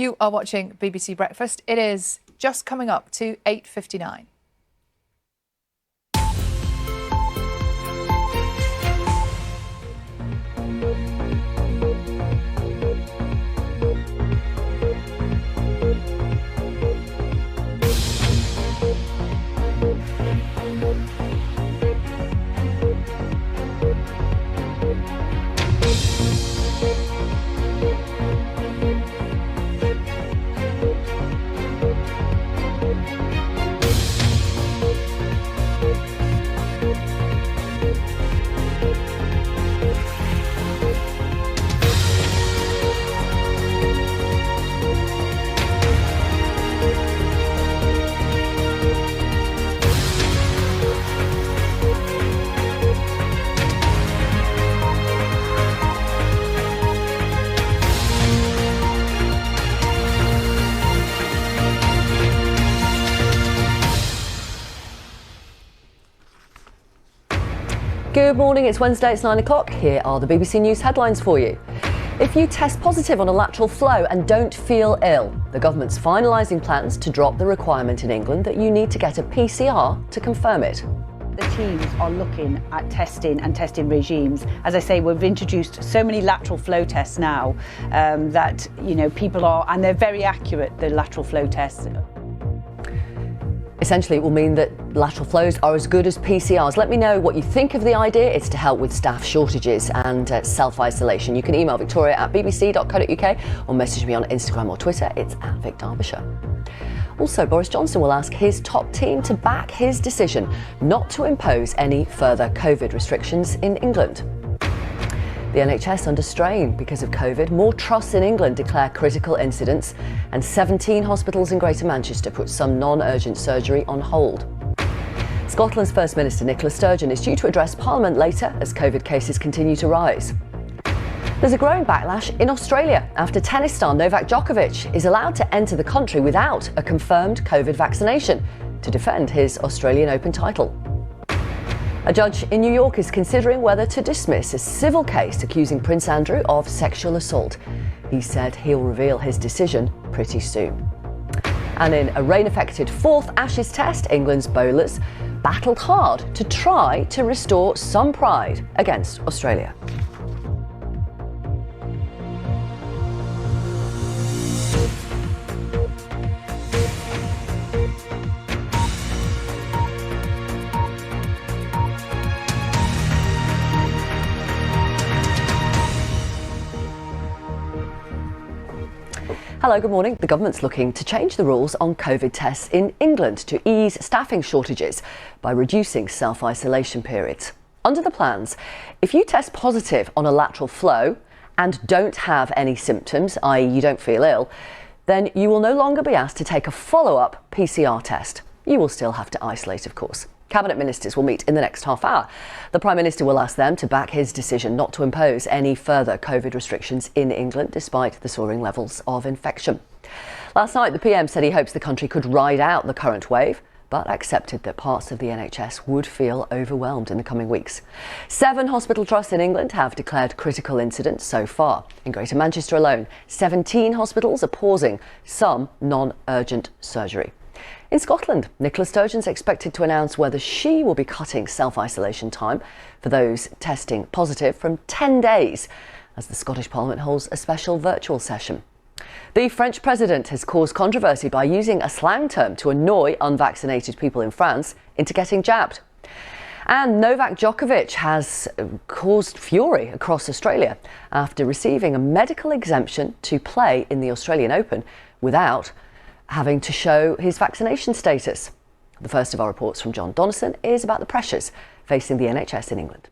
You are watching BBC Breakfast. It is just coming up to 8:59. Good morning, it's Wednesday, it's 9 o'clock. Here are the BBC News headlines for you. If you test positive on a lateral flow and don't feel ill, the government's finalising plans to drop the requirement in England that you need to get a PCR to confirm it. The teams are looking at testing and testing regimes. As I say, we've introduced so many lateral flow tests now that, people are, and they're very accurate, the lateral flow tests. Essentially, it will mean that lateral flows are as good as PCRs. Let me know what you think of the idea. It's to help with staff shortages and self-isolation. You can email victoria@bbc.co.uk or message me on Instagram or Twitter. It's @VicDerbyshire. Also, Boris Johnson will ask his top team to back his decision not to impose any further COVID restrictions in England. The NHS under strain because of COVID. More trusts in England declare critical incidents, and 17 hospitals in Greater Manchester put some non-urgent surgery on hold. Scotland's First Minister Nicola Sturgeon is due to address Parliament later as COVID cases continue to rise. There's a growing backlash in Australia after tennis star Novak Djokovic is allowed to enter the country without a confirmed COVID vaccination to defend his Australian Open title. A judge in New York is considering whether to dismiss a civil case accusing Prince Andrew of sexual assault. He said he'll reveal his decision pretty soon. And in a rain-affected fourth Ashes test, England's bowlers battled hard to try to restore some pride against Australia. Hello, good morning. The government's looking to change the rules on COVID tests in England to ease staffing shortages by reducing self-isolation periods. Under the plans, if you test positive on a lateral flow and don't have any symptoms, i.e. you don't feel ill, then you will no longer be asked to take a follow-up PCR test. You will still have to isolate, of course. Cabinet ministers will meet in the next half hour. The Prime Minister will ask them to back his decision not to impose any further COVID restrictions in England, despite the soaring levels of infection. Last night, the PM said he hopes the country could ride out the current wave, but accepted that parts of the NHS would feel overwhelmed in the coming weeks. 7 hospital trusts in England have declared critical incidents so far. In Greater Manchester alone, 17 hospitals are pausing some non-urgent surgery. In Scotland, Nicola Sturgeon's expected to announce whether she will be cutting self-isolation time for those testing positive from 10 days as the Scottish Parliament holds a special virtual session. The French president has caused controversy by using a slang term to annoy unvaccinated people in France into getting jabbed. And Novak Djokovic has caused fury across Australia after receiving a medical exemption to play in the Australian Open without having to show his vaccination status. The first of our reports from John Donnison is about the pressures facing the NHS in England.